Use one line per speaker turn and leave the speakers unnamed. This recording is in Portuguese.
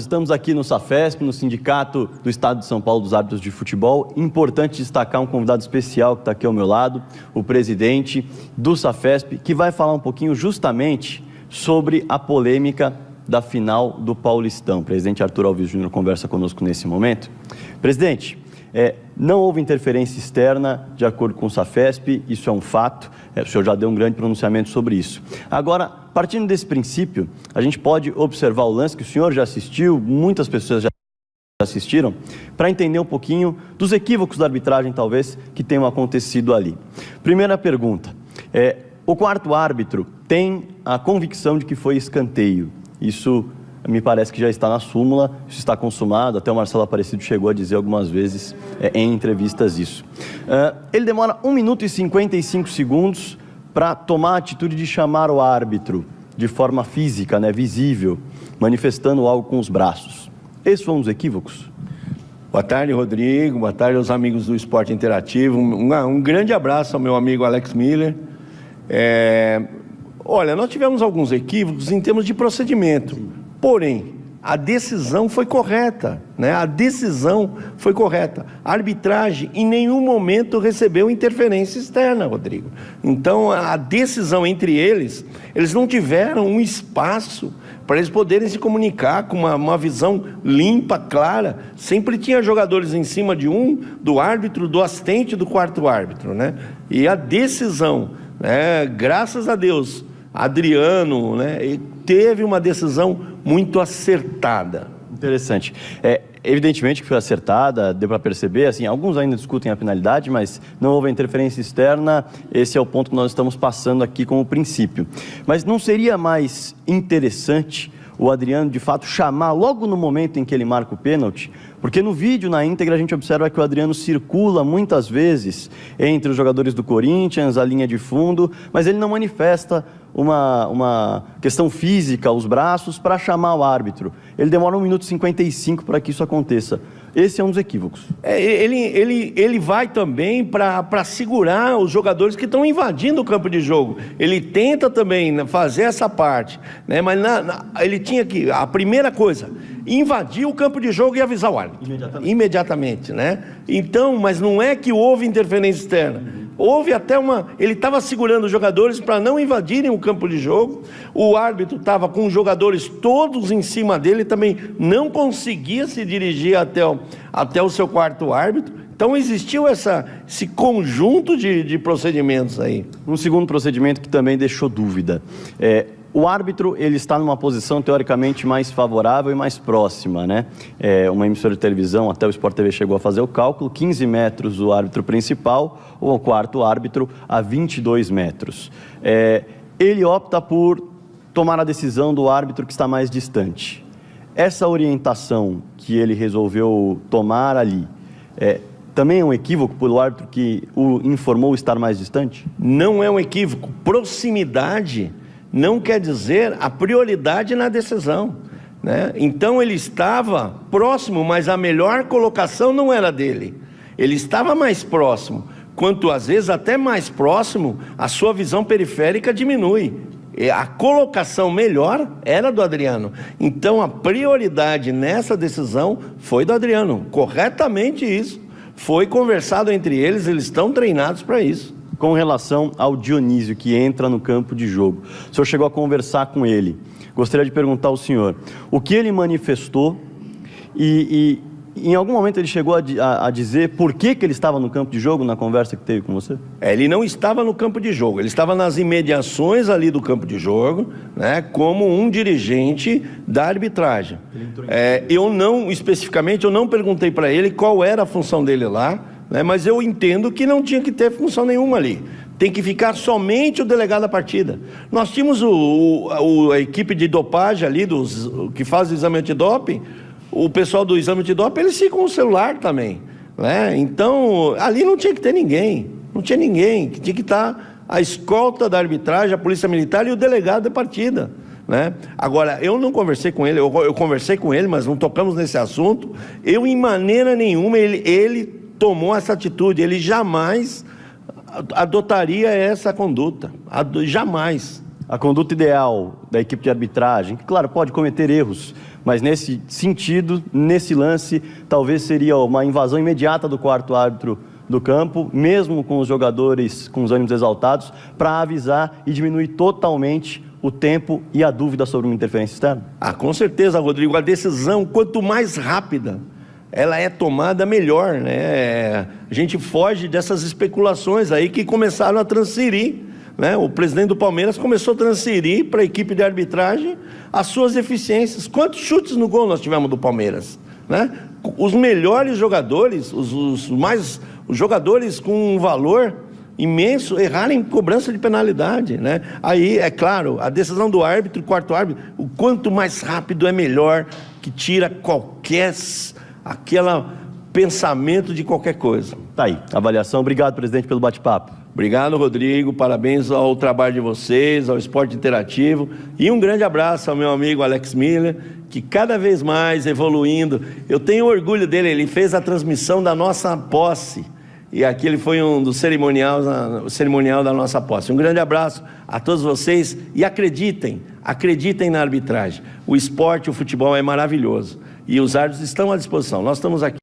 Estamos aqui no SAFESP, no Sindicato do Estado de São Paulo dos Árbitros de Futebol. Importante destacar um convidado especial que está aqui ao meu lado, o presidente do SAFESP, que vai falar um pouquinho justamente sobre a polêmica da final do Paulistão. O presidente Arthur Alves Júnior conversa conosco nesse momento. Presidente, não houve interferência externa, de acordo com o SAFESP, isso é um fato, o senhor já deu um grande pronunciamento sobre isso. Agora, partindo desse princípio, a gente pode observar o lance que o senhor já assistiu, muitas pessoas já assistiram, para entender um pouquinho dos equívocos da arbitragem, talvez, que tenham acontecido ali. Primeira pergunta, o quarto árbitro tem a convicção de que foi escanteio. Isso me parece que já está na súmula, isso está consumado, até o Marcelo Aparecido chegou a dizer algumas vezes em entrevistas isso. Ele demora 1 minuto e 55 segundos para tomar a atitude de chamar o árbitro de forma física, visível, manifestando algo com os braços. Esses foram os equívocos?
Boa tarde, Rodrigo, boa tarde aos amigos do Esporte Interativo, um grande abraço ao meu amigo Alex Miller. Olha, nós tivemos alguns equívocos em termos de procedimento. Porém, a decisão foi correta, A decisão foi correta. A arbitragem em nenhum momento recebeu interferência externa, Rodrigo. Então, a decisão entre eles não tiveram um espaço para eles poderem se comunicar com uma visão limpa, clara. Sempre tinha jogadores em cima de do árbitro, do assistente, do quarto árbitro, E a decisão, graças a Deus, Adriano, teve uma decisão muito acertada.
Interessante. Evidentemente que foi acertada, deu para perceber, assim, alguns ainda discutem a penalidade, mas não houve interferência externa, esse é o ponto que nós estamos passando aqui como princípio. Mas não seria mais interessante o Adriano, de fato, chamar logo no momento em que ele marca o pênalti? Porque no vídeo, na íntegra, a gente observa que o Adriano circula muitas vezes entre os jogadores do Corinthians, a linha de fundo, mas ele não manifesta uma questão física, os braços, para chamar o árbitro. Ele demora 1 minuto e 55 para que isso aconteça. Esse é um dos equívocos.
Ele vai também para segurar os jogadores que estão invadindo o campo de jogo. Ele tenta também fazer essa parte, mas ele tinha que, a primeira coisa, invadir o campo de jogo e avisar o árbitro. Imediatamente, Então, mas não é que houve interferência externa. Houve até ele estava segurando os jogadores para não invadirem o campo de jogo. O árbitro estava com os jogadores todos em cima dele, também não conseguia se dirigir até o seu quarto árbitro. Então existiu esse conjunto de procedimentos aí.
Um segundo procedimento que também deixou dúvida. O árbitro, ele está numa posição teoricamente mais favorável e mais próxima, uma emissora de televisão, até o Sport TV chegou a fazer o cálculo, 15 metros o árbitro principal, ou o quarto árbitro a 22 metros. Ele opta por tomar a decisão do árbitro que está mais distante. Essa orientação que ele resolveu tomar ali, também é um equívoco pelo árbitro que o informou estar mais distante?
Não é um equívoco. Proximidade não quer dizer a prioridade na decisão, Então ele estava próximo, mas a melhor colocação não era dele. Ele estava mais próximo. Quanto às vezes até mais próximo, a sua visão periférica diminui. A colocação melhor era do Adriano. Então a prioridade nessa decisão foi do Adriano. Corretamente isso. Foi conversado entre eles estão treinados para isso.
Com relação ao Dionísio, que entra no campo de jogo, o senhor chegou a conversar com ele. Gostaria de perguntar ao senhor o que ele manifestou e em algum momento ele chegou a dizer por que ele estava no campo de jogo na conversa que teve com você?
Ele não estava no campo de jogo, ele estava nas imediações ali do campo de jogo, como um dirigente da arbitragem. Especificamente, eu não perguntei para ele qual era a função dele lá, mas eu entendo que não tinha que ter função nenhuma ali. Tem que ficar somente o delegado da partida. Nós tínhamos a equipe de dopagem ali, que faz o exame antidoping. O pessoal do exame antidoping, eles ficam com o celular também. Então, ali não tinha que ter ninguém. Não tinha ninguém. Tinha que estar a escolta da arbitragem, a polícia militar e o delegado da partida. Agora, eu não conversei com ele, eu conversei com ele, mas não tocamos nesse assunto. Eu, em maneira nenhuma, ele tomou essa atitude, ele jamais adotaria essa conduta, jamais.
a conduta ideal da equipe de arbitragem, que, claro, pode cometer erros, mas nesse sentido, nesse lance, talvez seria uma invasão imediata do quarto árbitro do campo, mesmo com os jogadores com os ânimos exaltados, para avisar e diminuir totalmente o tempo e a dúvida sobre uma interferência externa?
Com certeza, Rodrigo. A decisão, quanto mais rápida ela é tomada, melhor, né? A gente foge dessas especulações aí que começaram a transferir, né? O presidente do Palmeiras começou a transferir para a equipe de arbitragem as suas deficiências. Quantos chutes no gol nós tivemos do Palmeiras, né? Os melhores jogadores, os jogadores com um valor imenso, erraram em cobrança de penalidade, né? Aí, é claro, a decisão do árbitro, quarto árbitro, o quanto mais rápido é melhor, que tira qualquer pensamento de qualquer coisa.
Tá aí, avaliação. Obrigado, presidente, pelo bate-papo.
Obrigado, Rodrigo. Parabéns ao trabalho de vocês, ao Esporte Interativo. E um grande abraço ao meu amigo Alex Miller, que cada vez mais evoluindo. Eu tenho orgulho dele, ele fez a transmissão da nossa posse. E aqui ele foi um dos cerimonial da nossa posse. Um grande abraço a todos vocês e acreditem na arbitragem. O esporte, o futebol é maravilhoso. E os árbitros estão à disposição. Nós estamos aqui.